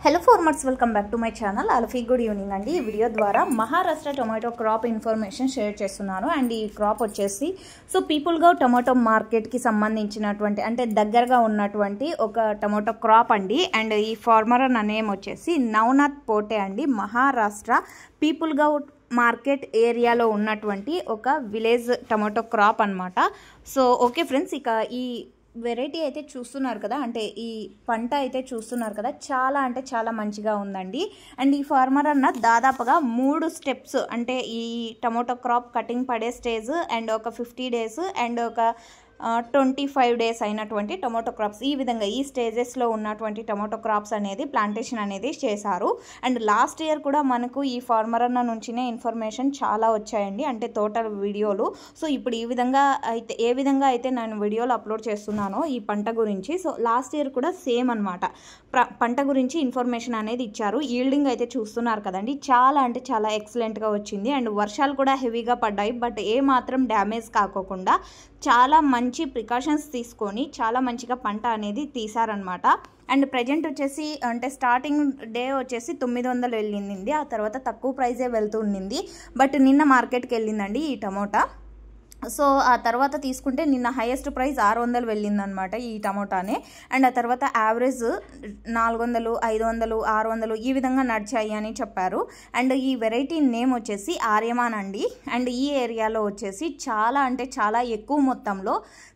Hello farmers, welcome back to my channel. అల్ఫీ good evening అండి. ఈ వీడియో ద్వారా Maharashtra tomato crop information share చేస్తున్నాను. అండ్ ఈ క్రాప్ వచ్చేసి పీపుల్గా టొమాటో మార్కెట్కి సంబంధించినటువంటి అంటే దగ్గరగా ఉన్నటువంటి ఒక టొమాటో క్రాప్ అండి. అండ్ ఈ ఫార్మర్ అన్న నేమ్ వచ్చేసి నవనాథ్ పోటే అండి. మహారాష్ట్ర పీపుల్గా మార్కెట్ ఏరియాలో ఉన్నటువంటి ఒక విలేజ్ టొమాటో క్రాప్ అనమాట. సో ఓకే ఫ్రెండ్స్, ఇక ఈ వెరైటీ అయితే చూస్తున్నారు కదా, అంటే ఈ పంట అయితే చూస్తున్నారు కదా, చాలా అంటే చాలా మంచిగా ఉందండి. అండ్ ఈ ఫార్మర్ అన్న దాదాపుగా 3 స్టెప్స్ అంటే ఈ టొమాటో క్రాప్ కటింగ్ పడే స్టేజ్ అండ్ ఒక 50 డేస్ అండ్ ఒక 25 డేస్ అయినటువంటి టొమాటో క్రాప్స్, ఈ విధంగా ఈ స్టేజెస్లో ఉన్నటువంటి టొమాటో క్రాప్స్ అనేది ప్లాంటేషన్ అనేది చేశారు. అండ్ లాస్ట్ ఇయర్ కూడా మనకు ఈ ఫార్మర్ అన్న నుంచినే ఇన్ఫర్మేషన్ చాలా వచ్చాయండి, అంటే టోటల్ వీడియోలు. సో ఇప్పుడు ఈ విధంగా అయితే ఏ విధంగా అయితే నేను వీడియోలు అప్లోడ్ చేస్తున్నానో ఈ పంట గురించి, సో లాస్ట్ ఇయర్ కూడా సేమ్ అనమాట పంట గురించి ఇన్ఫర్మేషన్ అనేది ఇచ్చారు. ఈల్డింగ్ అయితే చూస్తున్నారు కదండి, చాలా అంటే చాలా ఎక్సలెంట్గా వచ్చింది. అండ్ వర్షాలు కూడా హెవీగా పడ్డాయి, బట్ ఏ మాత్రం డ్యామేజ్ కాకోకుండా చాలా మంచి ప్రికాషన్స్ తీసుకొని చాలా మంచిగా పంట అనేది తీశారనమాట. అండ్ ప్రజెంట్ వచ్చేసి అంటే స్టార్టింగ్ డే వచ్చేసి 900 వెళ్ళింది, ఆ తర్వాత తక్కువ ప్రైజే వెళ్తూ ఉండింది. బట్ నిన్న మార్కెట్కి వెళ్ళిందండి ఈ టమోటా. సో ఆ తర్వాత తీసుకుంటే నిన్న హైయెస్ట్ ప్రైస్ 600 వెళ్ళిందనమాట ఈ టమోటానే. అండ్ ఆ తర్వాత యావరేజ్ 400, 500, 600 ఈ విధంగా నడిచాయి అని చెప్పారు. అండ్ ఈ వెరైటీ నేమ్ వచ్చేసి ఆర్యమాన్ అండి. అండ్ ఈ ఏరియాలో వచ్చేసి చాలా అంటే చాలా ఎక్కువ మొత్తంలో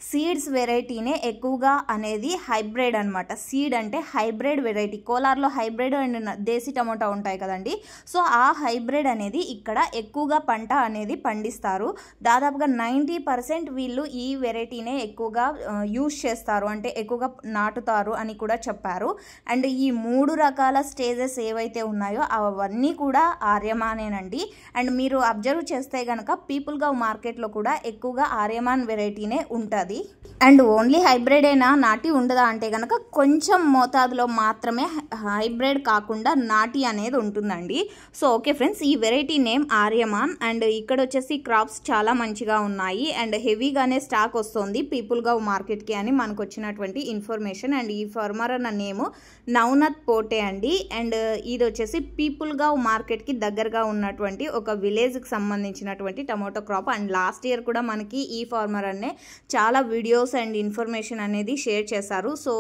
సీడ్స్ వెరైటీనే ఎక్కువగా అనేది హైబ్రిడ్ అనమాట. సీడ్ అంటే హైబ్రిడ్ వెరైటీ, కోలార్లో హైబ్రిడ్ అండ్ దేశీ టమోటా ఉంటాయి కదండి. సో ఆ హైబ్రిడ్ అనేది ఇక్కడ ఎక్కువగా పంట అనేది పండిస్తారు. దాదాపుగా 90% వీళ్ళు ఈ వెరైటీనే ఎక్కువగా యూజ్ చేస్తారు, అంటే ఎక్కువగా నాటుతారు అని కూడా చెప్పారు. అండ్ ఈ 3 రకాల స్టేజెస్ ఏవైతే ఉన్నాయో అవన్నీ కూడా ఆర్యమానేనండి. అండ్ మీరు అబ్జర్వ్ చేస్తే కనుక పీపుల్గా మార్కెట్లో కూడా ఎక్కువగా ఆర్యమాన్ వెరైటీనే ఉంటుంది. అండ్ ఓన్లీ హైబ్రిడ్ అయినా నాటి ఉండదా అంటే కనుక కొంచెం మోతాదులో మాత్రమే హైబ్రిడ్ కాకుండా నాటి అనేది ఉంటుందండి. సో ఓకే ఫ్రెండ్స్, ఈ వెరైటీ నేమ్ ఆర్యమాన్. అండ్ ఇక్కడ వచ్చేసి క్రాప్స్ చాలా మంచిగా ఉన్నాయి అండ్ హెవీగానే స్టాక్ వస్తుంది పీపుల్గా మార్కెట్కి అని మనకు వచ్చినటువంటి ఇన్ఫర్మేషన్. అండ్ ఈ ఫార్మర్ అన్న నేము నవనాథ్ పోటే అండి. అండ్ ఇది వచ్చేసి పీపుల్గా మార్కెట్కి దగ్గరగా ఉన్నటువంటి ఒక విలేజ్కి సంబంధించినటువంటి tomato crop. And last year కూడా మనకి ఈ ఫార్మర్ అన్నే చాలా వీడియోస్ అండ్ ఇన్ఫర్మేషన్ అనేది షేర్ చేశారు. సో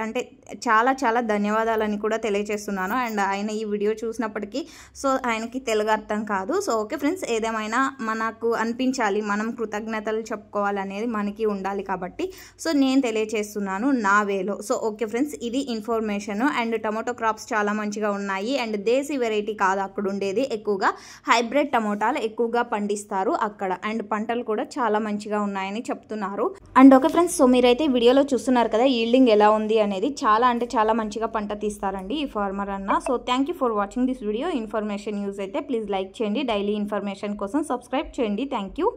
అంటే చాలా చాలా ధన్యవాదాలని కూడా తెలియజేస్తున్నాను. అండ్ ఆయన ఈ వీడియో చూసినప్పటికీ సో ఆయనకి తెలుగు అర్థం కాదు. సో ఓకే ఫ్రెండ్స్, ఏదేమైనా మనకు అనిపించాలి, మనం కృతజ్ఞతలు చెప్పుకోవాలనేది మనకి ఉండాలి కాబట్టి సో నేను తెలియజేస్తున్నాను నా వేలో. సో ఓకే ఫ్రెండ్స్, ఇది ఇన్ఫర్మేషన్. అండ్ టమోటో క్రాప్స్ చాలా మంచిగా ఉన్నాయి. అండ్ దేశీ వెరైటీ కాదు అక్కడ ఉండేది, ఎక్కువగా హైబ్రిడ్ టమోటాలు ఎక్కువగా పండిస్తారు అక్కడ. అండ్ పంటలు కూడా చాలా మంచిగా ఉన్నాయని చెప్తున్నారు. అండ్ ఓకే ఫ్రెండ్స్, సో మీరైతే వీడియోలో చూస్తున్నారు కదా ఈల్డింగ్ ఎలా ఉంది అనేది, చాలా అంటే చాలా మంచిగా పంట తీస్తారండి ఈ ఫార్మర్ అన్న. So thank you for watching this video. Information use అయితే ప్లీజ్ లైక్ చేయండి. డైలీ ఇన్ఫర్మేషన్ కోసం సబ్స్క్రైబ్ చేయండి. Thank you.